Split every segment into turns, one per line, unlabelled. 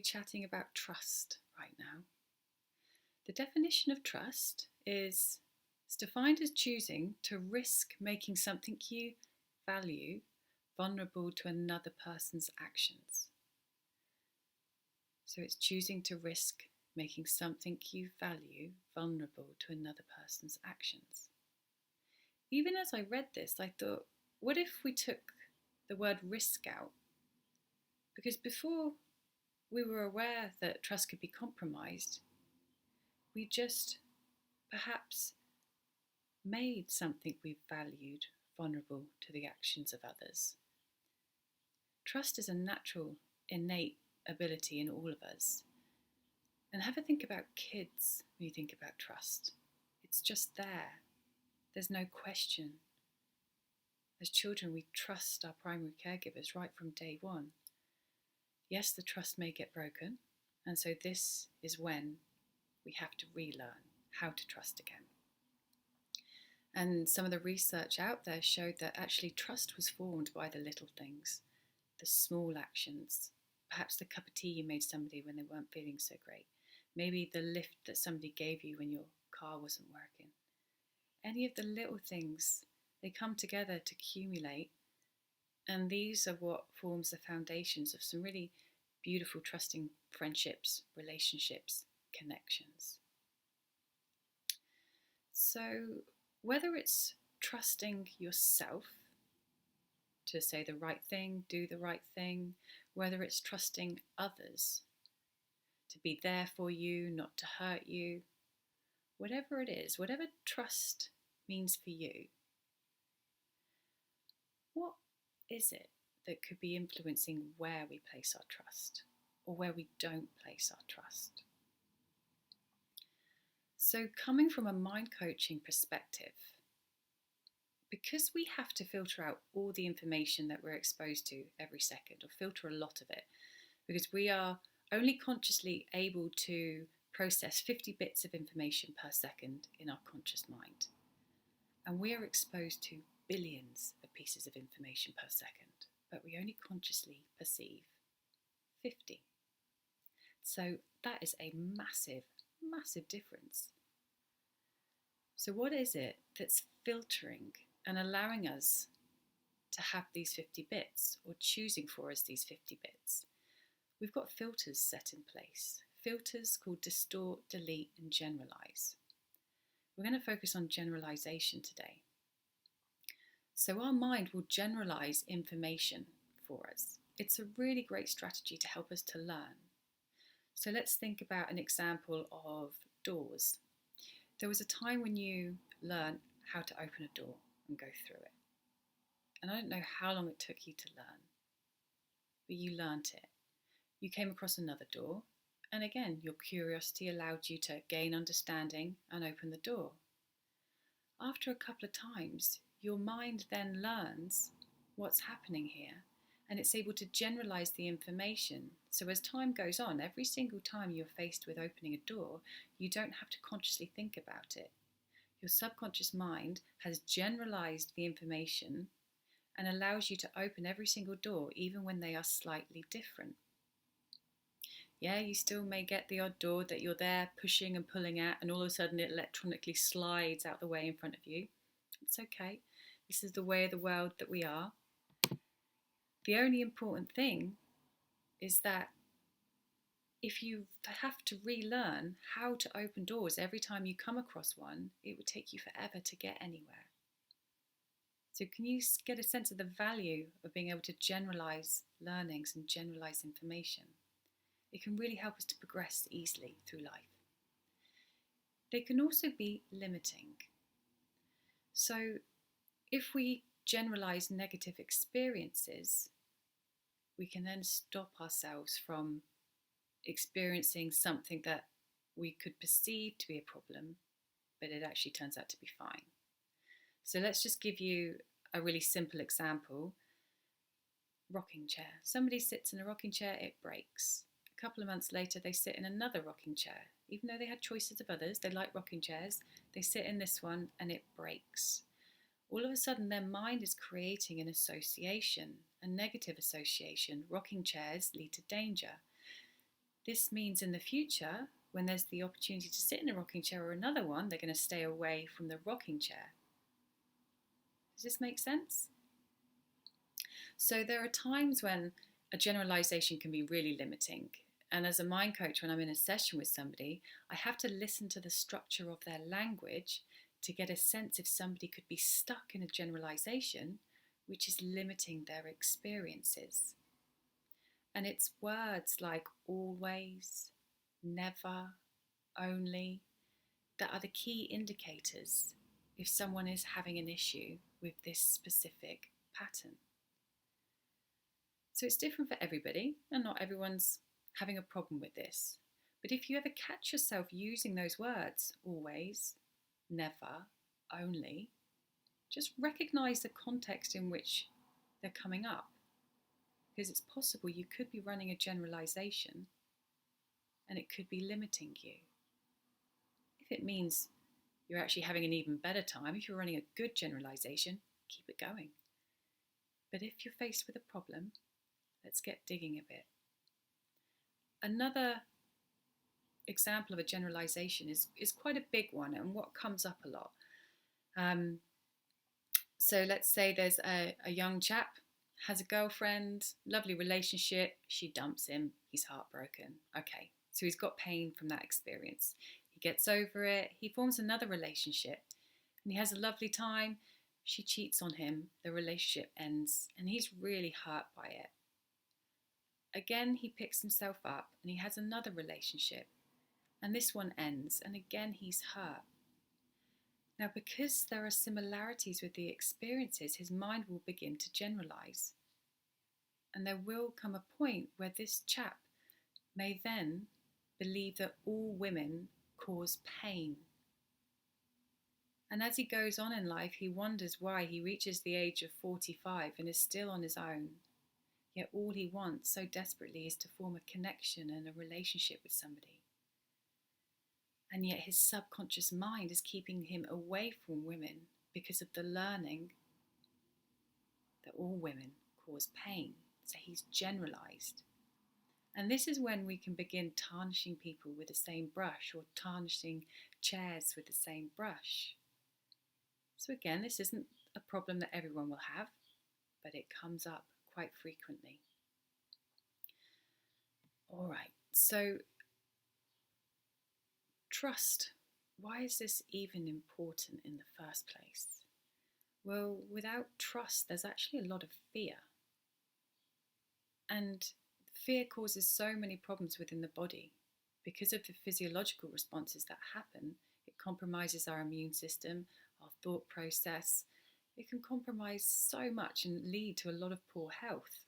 chatting about trust right now. The definition of trust is defined as choosing to risk making something you value vulnerable to another person's actions. So it's choosing to risk making something you value vulnerable to another person's actions. Even as I read this, I thought, what if we took the word risk out? Because before we were aware that trust could be compromised, we just perhaps made something we valued vulnerable to the actions of others. Trust is a natural, innate ability in all of us. And have a think about kids when you think about trust. It's just there. There's no question. As children, we trust our primary caregivers right from day one. Yes, the trust may get broken, and so this is when we have to relearn how to trust again. And some of the research out there showed that actually trust was formed by the little things, the small actions, perhaps the cup of tea you made somebody when they weren't feeling so great, maybe the lift that somebody gave you when your car wasn't working. Any of the little things, they come together to accumulate, and these are what forms the foundations of some really beautiful, trusting friendships, relationships, connections. So whether it's trusting yourself to say the right thing, do the right thing, whether it's trusting others to be there for you, not to hurt you, whatever it is, whatever trust means for you, what is it that could be influencing where we place our trust or where we don't place our trust? So coming from a mind coaching perspective, because we have to filter out all the information that we're exposed to every second, or filter a lot of it, because we are only consciously able to process 50 bits of information per second in our conscious mind. And we are exposed to billions of pieces of information per second, but we only consciously perceive 50. So that is a massive, massive difference. So what is it that's filtering and allowing us to have these 50 bits, or choosing for us these 50 bits? We've got filters set in place. Filters called distort, delete, and generalize. We're going to focus on generalization today. So our mind will generalize information for us. It's a really great strategy to help us to learn. So let's think about an example of doors. There was a time when you learned how to open a door and go through it. And I don't know how long it took you to learn, but you learnt it. You came across another door, and again, your curiosity allowed you to gain understanding and open the door. After a couple of times, your mind then learns what's happening here, and it's able to generalize the information. So as time goes on, every single time you're faced with opening a door, you don't have to consciously think about it. Your subconscious mind has generalized the information and allows you to open every single door, even when they are slightly different. Yeah, you still may get the odd door that you're there pushing and pulling at, and all of a sudden it electronically slides out the way in front of you. It's okay. This is the way of the world that we are. The only important thing is that if you have to relearn how to open doors every time you come across one, it would take you forever to get anywhere. So can you get a sense of the value of being able to generalize learnings and generalize information? It can really help us to progress easily through life. They can also be limiting. So if we generalize negative experiences, we can then stop ourselves from experiencing something that we could perceive to be a problem, but it actually turns out to be fine. So let's just give you a really simple example. Rocking chair. Somebody sits in a rocking chair, it breaks. A couple of months later, they sit in another rocking chair. Even though they had choices of others, they like rocking chairs, they sit in this one and it breaks. All of a sudden, their mind is creating an association, a negative association. Rocking chairs lead to danger. This means in the future, when there's the opportunity to sit in a rocking chair or another one, they're going to stay away from the rocking chair. Does this make sense? So there are times when a generalization can be really limiting. And as a mind coach, when I'm in a session with somebody, I have to listen to the structure of their language to get a sense if somebody could be stuck in a generalization which is limiting their experiences. And it's words like always, never, only that are the key indicators if someone is having an issue with this specific pattern. So it's different for everybody, and not everyone's having a problem with this. But if you ever catch yourself using those words, always, never, only, just recognize the context in which they're coming up. Because it's possible you could be running a generalization and it could be limiting you. If it means you're actually having an even better time, if you're running a good generalization, keep it going. But if you're faced with a problem, let's get digging a bit. Another example of a generalization is quite a big one and what comes up a lot. So let's say there's a young chap, has a girlfriend, lovely relationship, she dumps him, he's heartbroken. Okay, so he's got pain from that experience. He gets over it, he forms another relationship, and he has a lovely time. She cheats on him, the relationship ends, and he's really hurt by it. Again, he picks himself up and he has another relationship, and this one ends, and again he's hurt. Now, because there are similarities with the experiences, his mind will begin to generalize. And there will come a point where this chap may then believe that all women cause pain. And as he goes on in life, he wonders why he reaches the age of 45 and is still on his own. Yet all he wants so desperately is to form a connection and a relationship with somebody. And yet his subconscious mind is keeping him away from women because of the learning that all women cause pain. So he's generalized. And this is when we can begin tarnishing people with the same brush, or tarnishing chairs with the same brush. So again, this isn't a problem that everyone will have, but it comes up quite frequently. All right, so trust. Why is this even important in the first place? Well, without trust, there's actually a lot of fear. And fear causes so many problems within the body. Because of the physiological responses that happen, it compromises our immune system, our thought process. It can compromise so much and lead to a lot of poor health.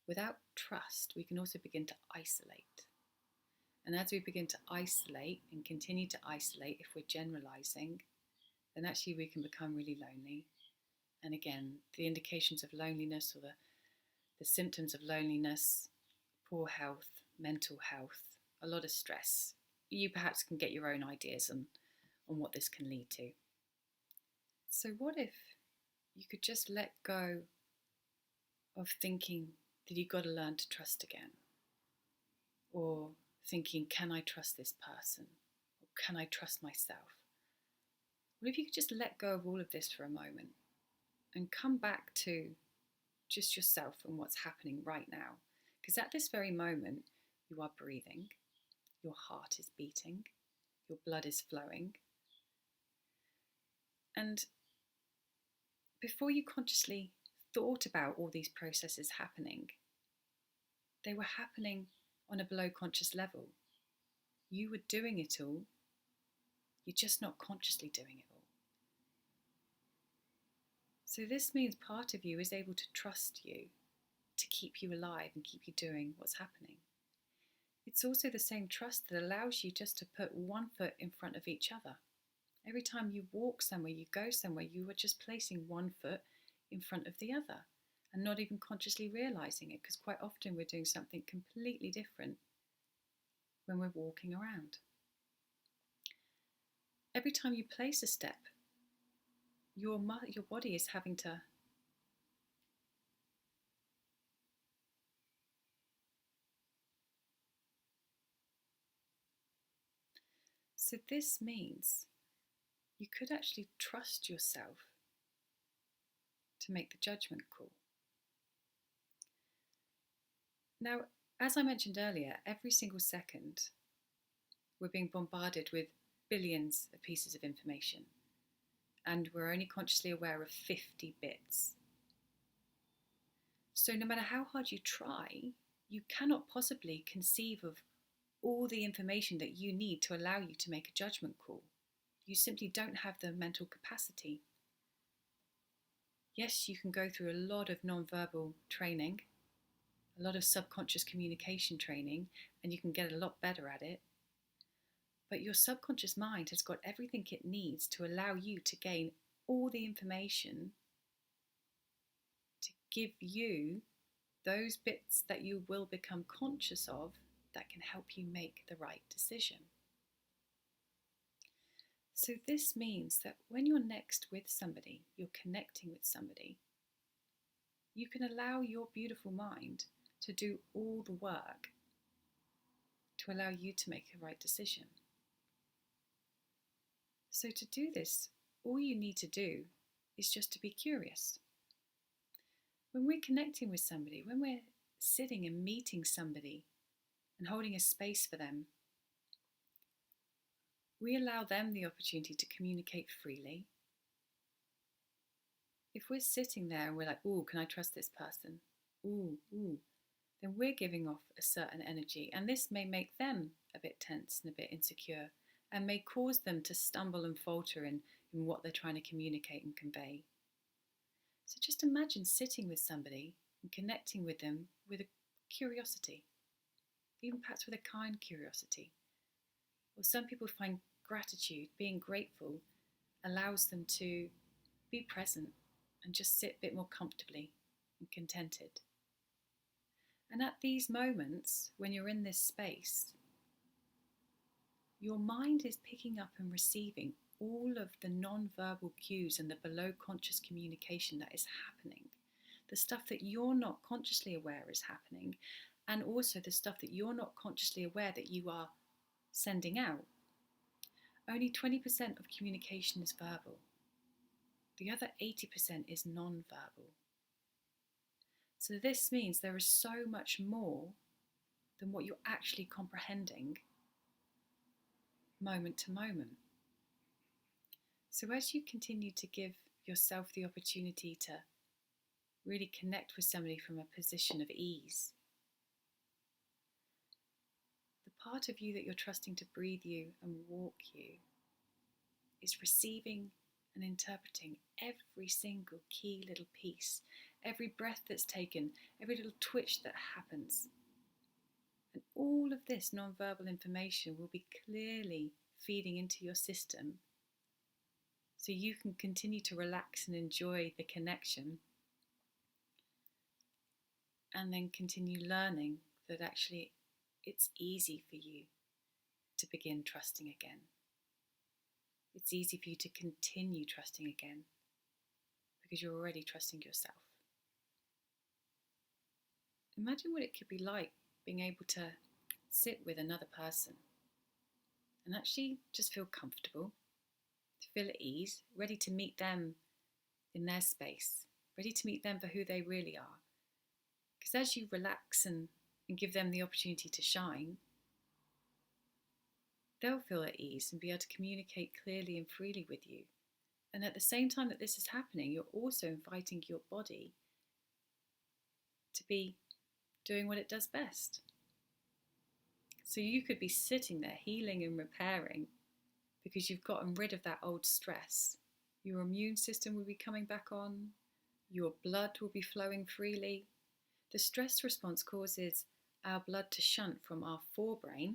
Without trust, we can also begin to isolate. And as we begin to isolate and continue to isolate, if we're generalizing, then actually we can become really lonely. And again, the indications of loneliness, or the symptoms of loneliness, poor health, mental health, a lot of stress. You perhaps can get your own ideas on what this can lead to. So what if you could just let go of thinking that you've got to learn to trust again? Or thinking, can I trust this person? Or can I trust myself? What if you could just let go of all of this for a moment and come back to just yourself and what's happening right now? Because at this very moment, you are breathing, your heart is beating, your blood is flowing. And before you consciously thought about all these processes happening, they were happening on a below conscious level. You were doing it all, you're just not consciously doing it all. So this means part of you is able to trust you, to keep you alive and keep you doing what's happening. It's also the same trust that allows you just to put one foot in front of each other. Every time you walk somewhere, you go somewhere, you are just placing one foot in front of the other and not even consciously realizing it, because quite often we're doing something completely different when we're walking around. Every time you place a step, your body is having to So this means you could actually trust yourself to make the judgment call. Now, as I mentioned earlier, every single second we're being bombarded with billions of pieces of information, and we're only consciously aware of 50 bits. So no matter how hard you try, you cannot possibly conceive of all the information that you need to allow you to make a judgment call. You simply don't have the mental capacity. Yes, you can go through a lot of non-verbal training, a lot of subconscious communication training, and you can get a lot better at it. But your subconscious mind has got everything it needs to allow you to gain all the information to give you those bits that you will become conscious of that can help you make the right decision. So this means that when you're next with somebody, you're connecting with somebody, you can allow your beautiful mind to do all the work to allow you to make the right decision. So to do this, all you need to do is just to be curious. When we're connecting with somebody, when we're sitting and meeting somebody and holding a space for them, we allow them the opportunity to communicate freely. If we're sitting there and we're like, ooh, can I trust this person? Ooh, then we're giving off a certain energy, and this may make them a bit tense and a bit insecure, and may cause them to stumble and falter in what they're trying to communicate and convey. So just imagine sitting with somebody and connecting with them with a curiosity, even perhaps with a kind curiosity. Or some people find gratitude, being grateful, allows them to be present and just sit a bit more comfortably and contented. And at these moments, when you're in this space, your mind is picking up and receiving all of the non-verbal cues and the below conscious communication that is happening. The stuff that you're not consciously aware is happening, and also the stuff that you're not consciously aware that you are sending out. Only 20% of communication is verbal. The other 80% is non-verbal. So this means there is so much more than what you're actually comprehending moment to moment. So as you continue to give yourself the opportunity to really connect with somebody from a position of ease, the part of you that you're trusting to breathe you and walk you is receiving and interpreting every single key little piece, every breath that's taken, every little twitch that happens. And all of this non-verbal information will be clearly feeding into your system so you can continue to relax and enjoy the connection, and then continue learning that actually it's easy for you to begin trusting again. It's easy for you to continue trusting again because you're already trusting yourself. Imagine what it could be like being able to sit with another person and actually just feel comfortable, to feel at ease, ready to meet them in their space, ready to meet them for who they really are. Because as you relax and give them the opportunity to shine, they'll feel at ease and be able to communicate clearly and freely with you. And at the same time that this is happening, you're also inviting your body to be doing what it does best. So you could be sitting there healing and repairing because you've gotten rid of that old stress. Your immune system will be coming back on. Your blood will be flowing freely. The stress response causes our blood to shunt from our forebrain,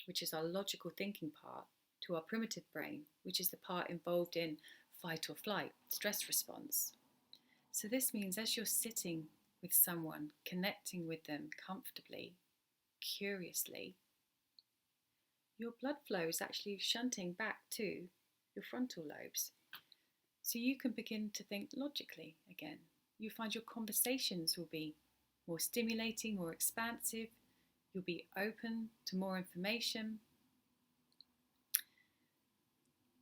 which is our logical thinking part, to our primitive brain, which is the part involved in fight or flight, stress response. So this means as you're sitting with someone, connecting with them comfortably, curiously, your blood flow is actually shunting back to your frontal lobes. So you can begin to think logically again. You find your conversations will be more stimulating, more expansive. You'll be open to more information.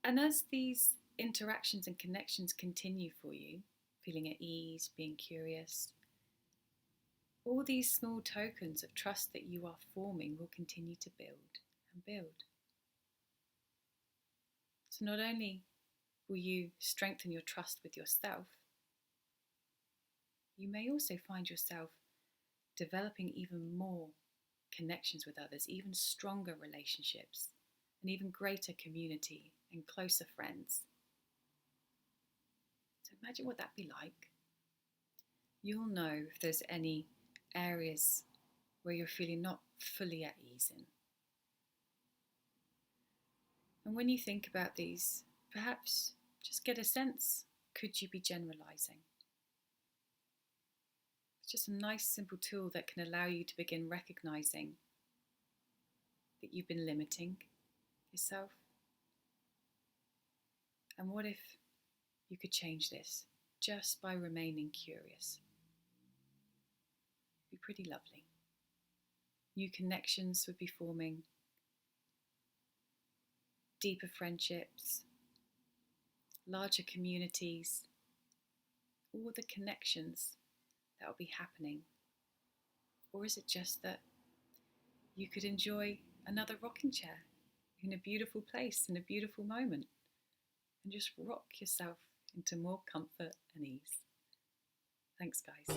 And as these interactions and connections continue for you, feeling at ease, being curious, all these small tokens of trust that you are forming will continue to build and build. So not only will you strengthen your trust with yourself, you may also find yourself developing even more connections with others, even stronger relationships, and even greater community and closer friends. So imagine what that'd be like. You'll know if there's any areas where you're feeling not fully at ease in. And when you think about these, perhaps just get a sense, could you be generalizing? It's just a nice simple tool that can allow you to begin recognizing that you've been limiting yourself. And what if you could change this just by remaining curious? It'd be pretty lovely. New connections would be forming, deeper friendships, larger communities, all the connections that will be happening. Or is it just that you could enjoy another rocking chair in a beautiful place, in a beautiful moment, and just rock yourself into more comfort and ease? Thanks, guys.